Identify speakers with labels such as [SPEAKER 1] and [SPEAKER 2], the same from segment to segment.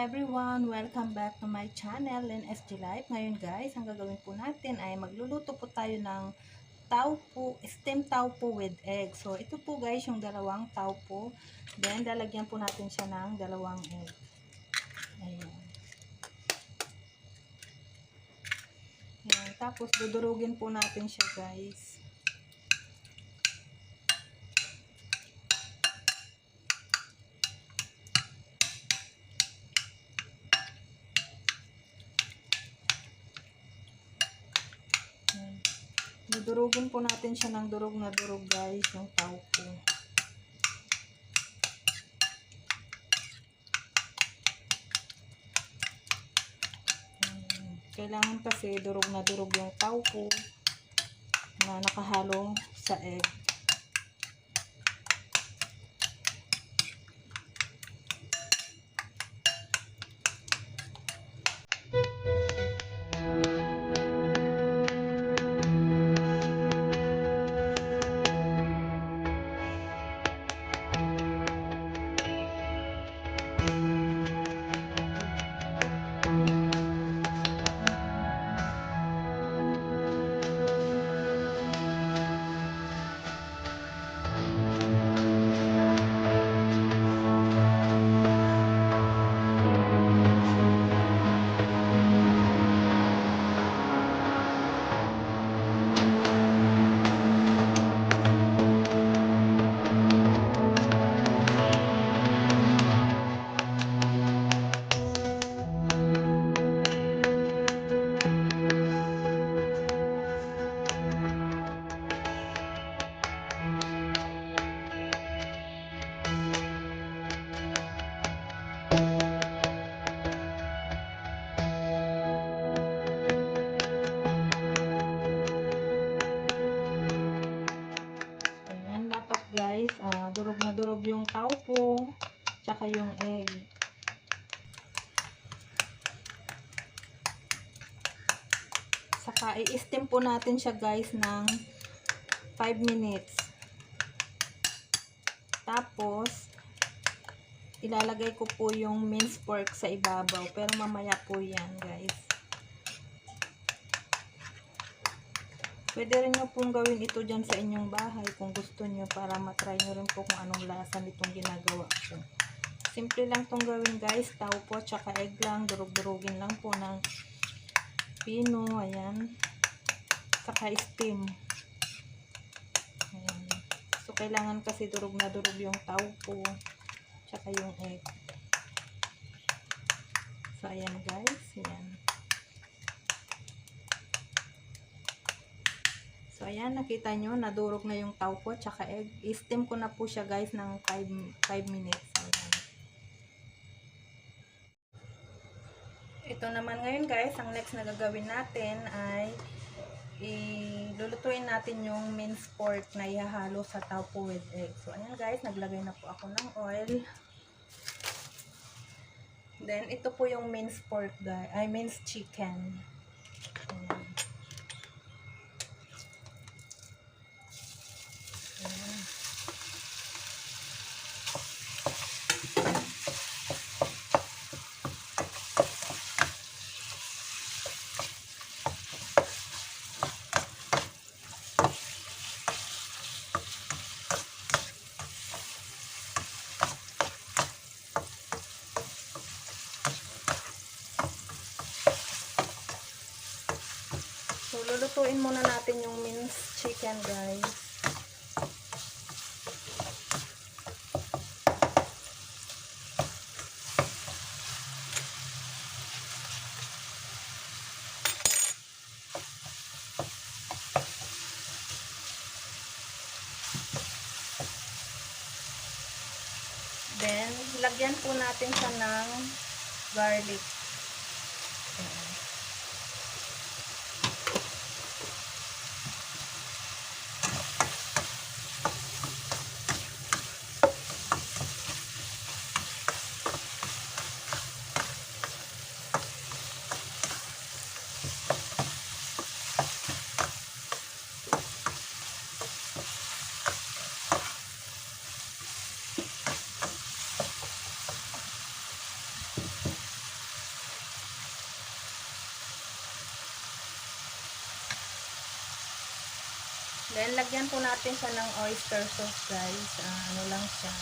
[SPEAKER 1] everyone! Welcome back to my channel, Lynn SG Life. Ngayon guys, ang gagawin po natin ay magluluto po tayo ng taupo, steamed taupo with egg. So, ito po guys yung dalawang taupo. Then, lalagyan po natin siya ng dalawang egg. Ayan. Ayan. Tapos, dudurugin po natin siya guys. Dudurugin po natin siya ng durog na durog guys, yung taupo. Kailangan kasi durog na durog yung taupo na nakahalo sa egg. Guys, durog na durog yung taupo tsaka yung egg. Saka i-steam po natin siya guys ng 5 minutes. Tapos ilalagay ko po yung minced pork sa ibabaw, pero mamaya po yan guys. Pwede rin nyo pong gawin ito dyan sa inyong bahay kung gusto nyo, para matry nyo rin po kung anong lasa nitong ginagawa ko. Simple lang tong gawin guys, taupo tsaka egg lang, durug-durugin lang po ng pino, ayan. Saka steam. Ayan. So kailangan kasi durug na durug yung taupo tsaka yung egg. So ayan guys, ayan. So, ayan, nakita nyo, nadurog na yung taupo tsaka egg. I-steam ko na po siya guys ng 5 minutes. Ayan. Ito naman ngayon guys, ang next na gagawin natin ay ilulutuin natin yung minced pork na ihahalo sa taupo with egg. So, ayan guys, naglagay na po ako ng oil. Then, ito po yung minced pork guys, ay minced chicken. Ayan. So, lulutuin muna natin yung minced chicken guys. Then, lagyan po natin siya ng garlic. Then, lagyan po natin siya ng oyster sauce, guys. Ano lang siya.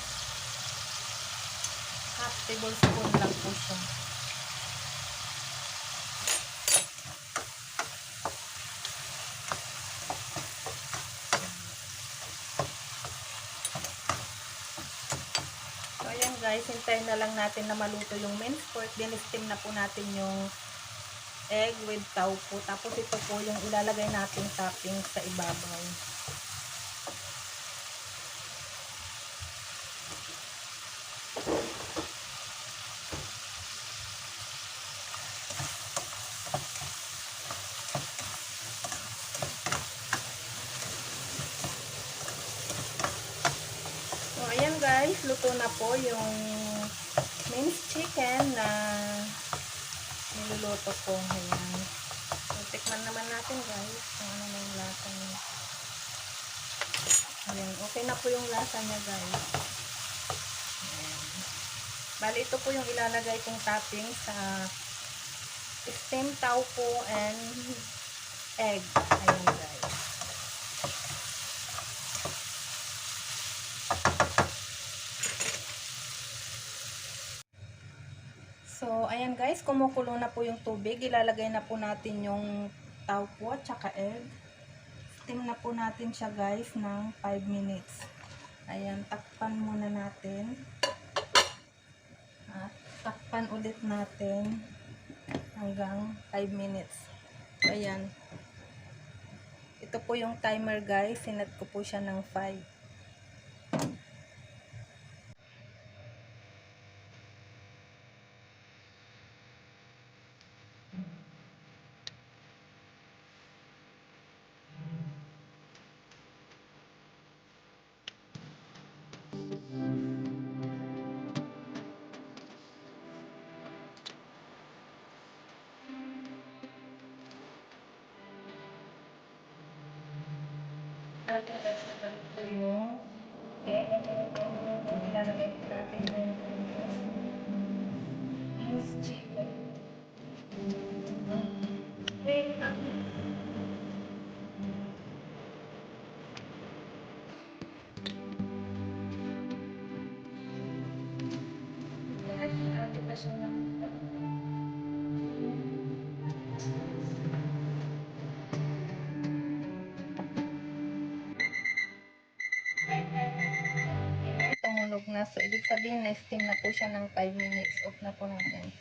[SPEAKER 1] Half tablespoon lang po siya. So, ayan guys, hintayin na lang natin na maluto yung minced pork. Then, steam na po natin yung egg with taupo. Tapos, ito po yung ilalagay natin topping sa ibabaw. So, ayan guys, luto na po yung minced chicken na niluluto ko. Ayan. So, tikman naman natin guys kung ano na yung lasa niya. Ayan, okay na po yung lasa niya guys. Ayan. Bali, ito po yung ilalagay kong topping sa steamed taupo and egg. Ayan guys. So, ayan guys, kumukulo na po yung tubig. Ilalagay na po natin yung taupo at saka egg. Steam na po natin siya guys ng 5 minutes. Ayan, takpan muna natin. At takpan ulit natin hanggang 5 minutes. So, ayan. Ito po yung timer guys. Sinet ko po siya ng 5. Yung ilalagay natin yung minced chicken. Tumunog na. So, ibig sabihin na steam na po siya ng 5 minutes. Off na po natin.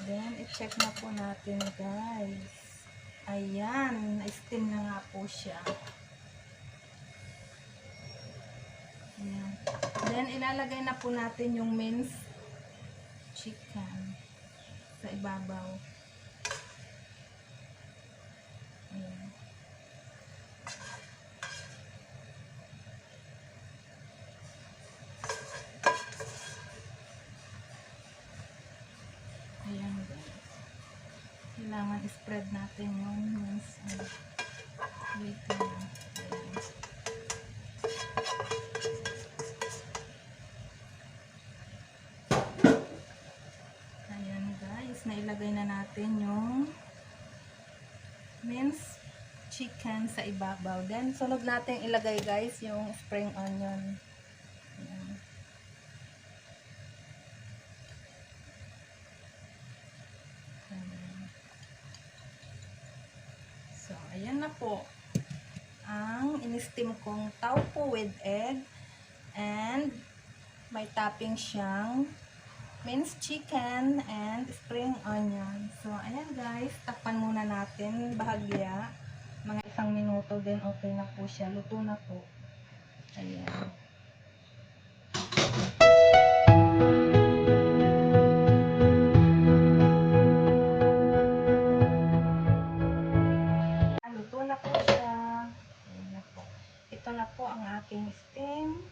[SPEAKER 1] Then, i-check na po natin guys. Ayan. Na-steam na nga po siya. Ayan. Then, ilalagay na po natin yung minced chicken sa ibabaw. Ayan. Ayan guys. Kailangan i-spread natin yung minced wait lang. Ayan guys, nailagay na natin yung minced chicken sa ibabaw. Then, sunod natin ilagay guys yung spring onion. Ayan. So, ayan na po ang in-steam kong taupo with egg and may topping siyang minced chicken and spring onion. So, ayan guys, takpan muna natin bahagya. Mga 1 minuto din okay na po siya. Luto na po. Ayan. Luto na po siya. Ayan na po. Ito na po ang aking steam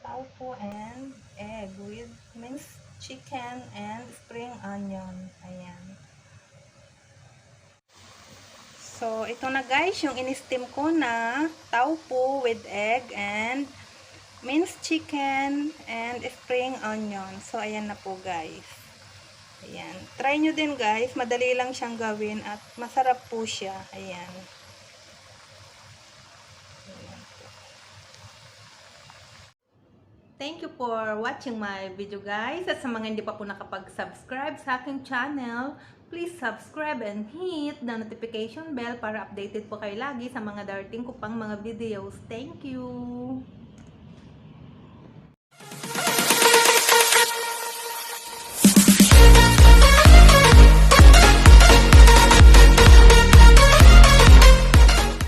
[SPEAKER 1] taupo and egg with minced chicken and spring onion. Ayan. So, ito na guys, yung in-steam ko na taupo with egg and minced chicken and spring onion. So, ayan na po guys. Ayan. Try nyo din guys. Madali lang siyang gawin at masarap po siya. Ayan. Thank you for watching my video guys. At sa mga hindi pa po nakapag-subscribe sa aking channel, please subscribe and hit the notification bell para updated po kayo lagi sa mga darating ko pang mga videos. Thank you!